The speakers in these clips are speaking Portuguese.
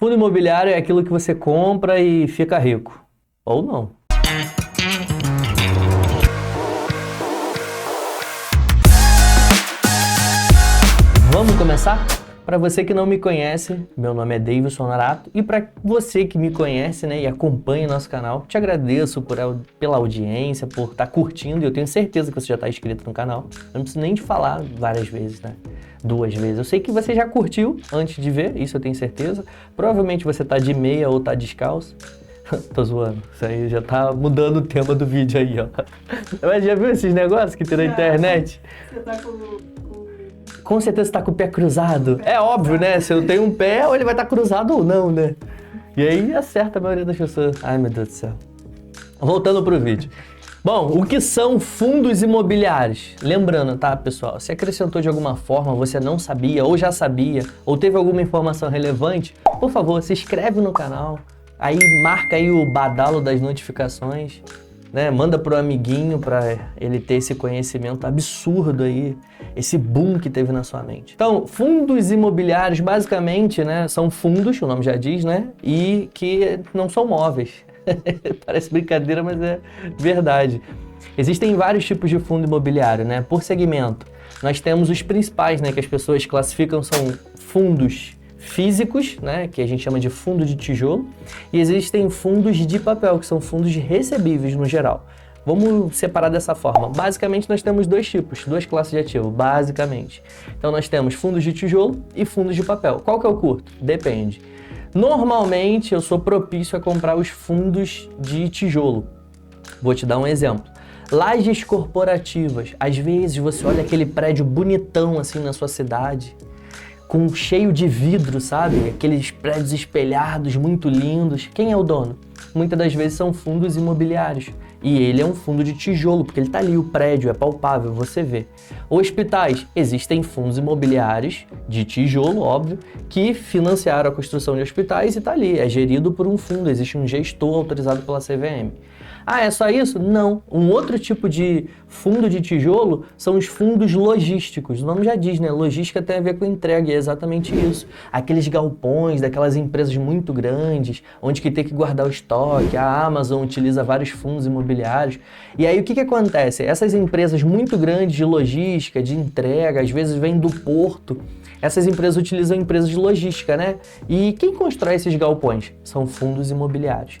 Fundo imobiliário é aquilo que você compra e fica rico. Ou não. Vamos começar? Para você que não me conhece, meu nome é Davidson Norato, e para você que me conhece, né, e acompanha nosso canal, te agradeço pela audiência, por estar curtindo, e eu tenho certeza que você já está inscrito no canal. Eu não preciso nem te falar várias vezes, né? 2 vezes. Eu sei que você já curtiu antes de ver, isso eu tenho certeza. Provavelmente você tá de meia ou tá descalço. Tô zoando, isso aí já tá mudando o tema do vídeo aí, ó. Mas já viu esses negócios que tem na internet? Você tá Com certeza você tá com o pé cruzado. É óbvio, né? Se eu tenho um pé, ou ele vai estar cruzado ou não, né? E aí acerta a maioria das pessoas. Ai, meu Deus do céu. Voltando pro vídeo. Bom, o que são fundos imobiliários? Lembrando, tá, pessoal? Se acrescentou de alguma forma, você não sabia, ou já sabia, ou teve alguma informação relevante, por favor, se inscreve no canal, aí marca aí o badalo das notificações, né? Manda pro amiguinho para ele ter esse conhecimento absurdo aí, esse boom que teve na sua mente. Então, fundos imobiliários, basicamente, né, são fundos, o nome já diz, né, e que não são móveis. Parece brincadeira, mas é verdade. Existem vários tipos de fundo imobiliário, né? Por segmento. Nós temos os principais, né, que as pessoas classificam, são fundos físicos, né, que a gente chama de fundo de tijolo, e existem fundos de papel, que são fundos recebíveis no geral. Vamos separar dessa forma. Basicamente, nós temos 2 tipos, 2 classes de ativo, basicamente. Então, nós temos fundos de tijolo e fundos de papel. Qual que é o curto? Depende. Normalmente, eu sou propício a comprar os fundos de tijolo. Vou te dar um exemplo. Lajes corporativas. Às vezes, você olha aquele prédio bonitão assim na sua cidade, cheio de vidro, sabe? Aqueles prédios espelhados, muito lindos. Quem é o dono? Muitas das vezes são fundos imobiliários. E ele é um fundo de tijolo, porque ele está ali, o prédio é palpável, você vê. Hospitais, existem fundos imobiliários de tijolo, óbvio, que financiaram a construção de hospitais e está ali, é gerido por um fundo, existe um gestor autorizado pela CVM. Ah, é só isso? Não. Um outro tipo de fundo de tijolo são os fundos logísticos. O nome já diz, né? Logística tem a ver com entrega, e é exatamente isso. Aqueles galpões daquelas empresas muito grandes, onde que tem que guardar o estoque, a Amazon utiliza vários fundos imobiliários. E aí o que acontece? Essas empresas muito grandes de logística, de entrega, às vezes vêm do porto. Essas empresas utilizam empresas de logística, né? E quem constrói esses galpões? São fundos imobiliários.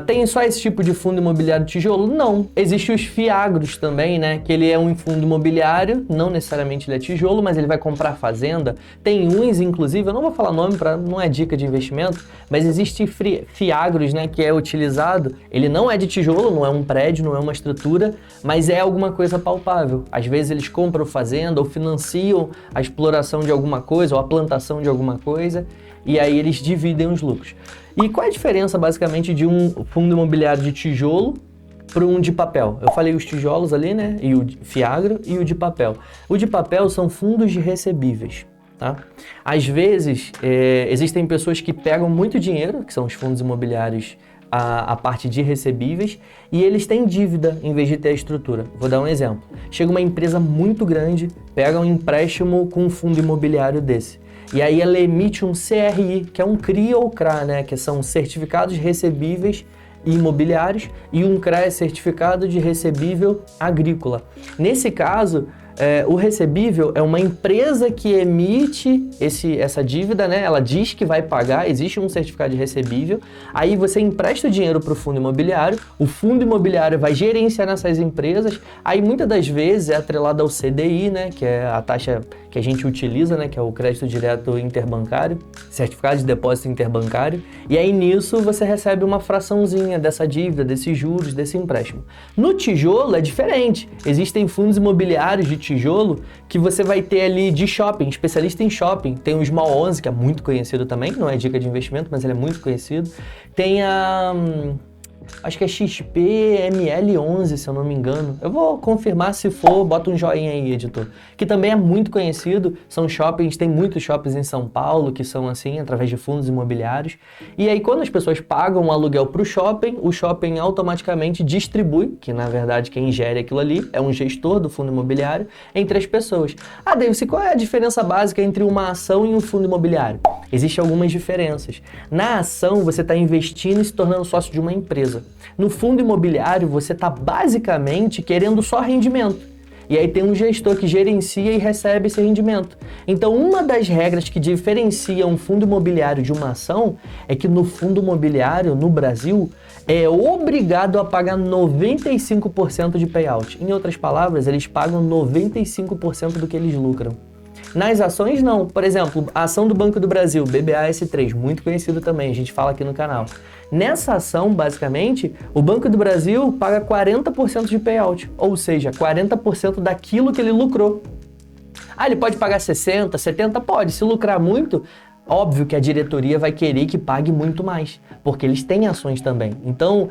Tem só esse tipo de fundo imobiliário de tijolo? Não. Existem os fiagros também, né? Que ele é um fundo imobiliário, não necessariamente ele é tijolo, mas ele vai comprar fazenda. Tem uns, inclusive, eu não vou falar nome, não é dica de investimento, mas existe fiagros, né? Que é utilizado, ele não é de tijolo, não é um prédio, não é uma estrutura, mas é alguma coisa palpável. Às vezes eles compram fazenda ou financiam a exploração de alguma coisa ou a plantação de alguma coisa, e aí eles dividem os lucros. E qual é a diferença, basicamente, de um fundo imobiliário de tijolo para um de papel? Eu falei os tijolos ali, né? E o fiagro e o de papel. O de papel são fundos de recebíveis, tá? Às vezes, existem pessoas que pegam muito dinheiro, que são os fundos imobiliários, a parte de recebíveis, e eles têm dívida em vez de ter a estrutura. Vou dar um exemplo. Chega uma empresa muito grande, pega um empréstimo com um fundo imobiliário desse. E aí ela emite um CRI, que é um CRI ou CRA, né? Que são certificados recebíveis imobiliários, e um CRA é certificado de recebível agrícola. Nesse caso, o recebível é uma empresa que emite essa dívida, né? Ela diz que vai pagar, existe um certificado de recebível, aí você empresta o dinheiro para o fundo imobiliário, o fundo imobiliário vai gerenciar nessas empresas, aí muitas das vezes é atrelado ao CDI, né? Que é a taxa que a gente utiliza, né? Que é o crédito direto interbancário, certificado de depósito interbancário, e aí nisso você recebe uma fraçãozinha dessa dívida, desses juros, desse empréstimo. No tijolo é diferente, existem fundos imobiliários de tijolo que você vai ter ali de shopping, especialista em shopping. Tem o Small 11, que é muito conhecido também, não é dica de investimento, mas ele é muito conhecido. Tem Acho que é XPML11, se eu não me engano. Eu vou confirmar, se for, bota um joinha aí, editor. Que também é muito conhecido, são shoppings, tem muitos shoppings em São Paulo que são assim, através de fundos imobiliários. E aí quando as pessoas pagam um aluguel para o shopping automaticamente distribui, que na verdade quem gere aquilo ali é um gestor do fundo imobiliário, entre as pessoas. Ah, Davis, qual é a diferença básica entre uma ação e um fundo imobiliário? Existem algumas diferenças. Na ação, você está investindo e se tornando sócio de uma empresa. No fundo imobiliário, você está basicamente querendo só rendimento. E aí tem um gestor que gerencia e recebe esse rendimento. Então, uma das regras que diferencia um fundo imobiliário de uma ação é que no fundo imobiliário, no Brasil, é obrigado a pagar 95% de payout. Em outras palavras, eles pagam 95% do que eles lucram. Nas ações, não. Por exemplo, a ação do Banco do Brasil, BBAS3, muito conhecido também, a gente fala aqui no canal. Nessa ação, basicamente, o Banco do Brasil paga 40% de payout, ou seja, 40% daquilo que ele lucrou. Ah, ele pode pagar 60%, 70%? Pode. Se lucrar muito, óbvio que a diretoria vai querer que pague muito mais, porque eles têm ações também. Então,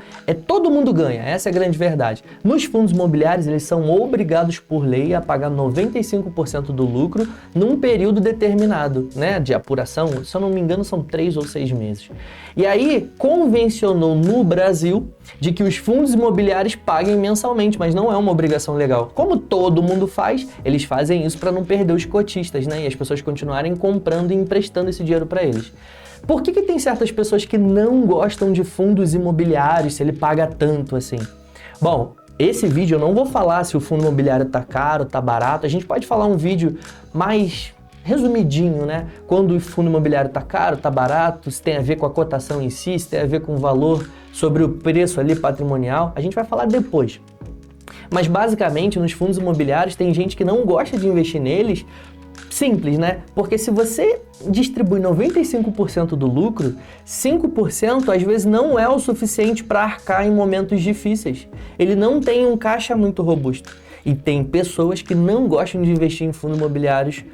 todo mundo ganha, essa é a grande verdade. Nos fundos imobiliários, eles são obrigados por lei a pagar 95% do lucro num período determinado, né, de apuração. Se eu não me engano, são 3 ou 6 meses. E aí, convencionou no Brasil de que os fundos imobiliários paguem mensalmente, mas não é uma obrigação legal. Como todo mundo faz, eles fazem isso para não perder os cotistas, né, e as pessoas continuarem comprando e emprestando esse dinheiro para eles. Por que tem certas pessoas que não gostam de fundos imobiliários se ele paga tanto assim? Bom, esse vídeo eu não vou falar se o fundo imobiliário tá caro, tá barato. A gente pode falar um vídeo mais resumidinho, né? Quando o fundo imobiliário tá caro, tá barato, se tem a ver com a cotação em si, se tem a ver com o valor sobre o preço ali patrimonial. A gente vai falar depois. Mas basicamente nos fundos imobiliários tem gente que não gosta de investir neles. Simples, né? Porque se você distribui 95% do lucro, 5% às vezes não é o suficiente para arcar em momentos difíceis. Ele não tem um caixa muito robusto. E tem pessoas que não gostam de investir em fundos imobiliários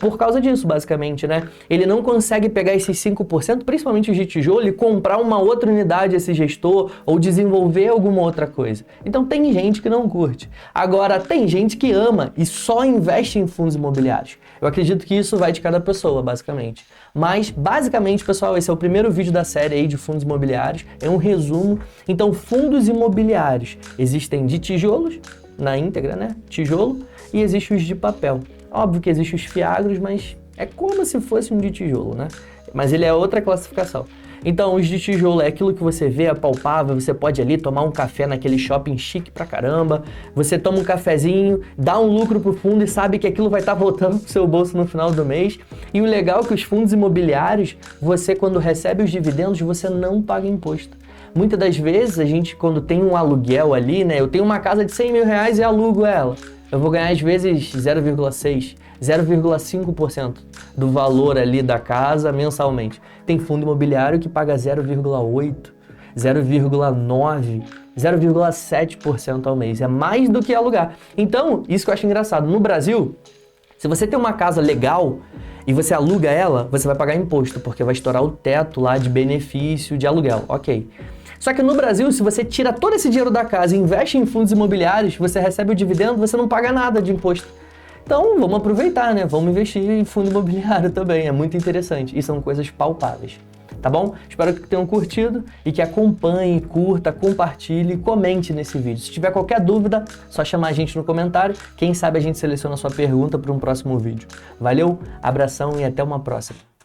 por causa disso, basicamente, né? Ele não consegue pegar esses 5%, principalmente os de tijolo, e comprar uma outra unidade esse gestor ou desenvolver alguma outra coisa. Então tem gente que não curte. Agora, tem gente que ama e só investe em fundos imobiliários. Eu acredito que isso vai de cada pessoa, basicamente. Mas, basicamente, pessoal, esse é o primeiro vídeo da série aí de fundos imobiliários. É um resumo. Então, fundos imobiliários existem de tijolos, na íntegra, né? Tijolo, e existem os de papel. Óbvio que existem os fiagros, mas é como se fosse um de tijolo, né? Mas ele é outra classificação. Então, os de tijolo é aquilo que você vê, é palpável, você pode ali tomar um café naquele shopping chique pra caramba, você toma um cafezinho, dá um lucro pro fundo e sabe que aquilo vai estar voltando pro seu bolso no final do mês. E o legal é que os fundos imobiliários, você quando recebe os dividendos, você não paga imposto. Muitas das vezes, a gente quando tem um aluguel ali, né? Eu tenho uma casa de 100 mil reais e alugo ela. Eu vou ganhar às vezes 0,6%, 0,5% do valor ali da casa mensalmente. Tem fundo imobiliário que paga 0,8%, 0,9%, 0,7% ao mês. É mais do que alugar. Então, isso que eu acho engraçado. No Brasil, se você tem uma casa legal e você aluga ela, você vai pagar imposto, porque vai estourar o teto lá de benefício de aluguel. Ok. Só que no Brasil, se você tira todo esse dinheiro da casa e investe em fundos imobiliários, você recebe o dividendo, você não paga nada de imposto. Então, vamos aproveitar, né? Vamos investir em fundo imobiliário também, é muito interessante. E são coisas palpáveis, tá bom? Espero que tenham curtido e que acompanhe, curta, compartilhe e comente nesse vídeo. Se tiver qualquer dúvida, só chamar a gente no comentário. Quem sabe a gente seleciona a sua pergunta para um próximo vídeo. Valeu, abração e até uma próxima.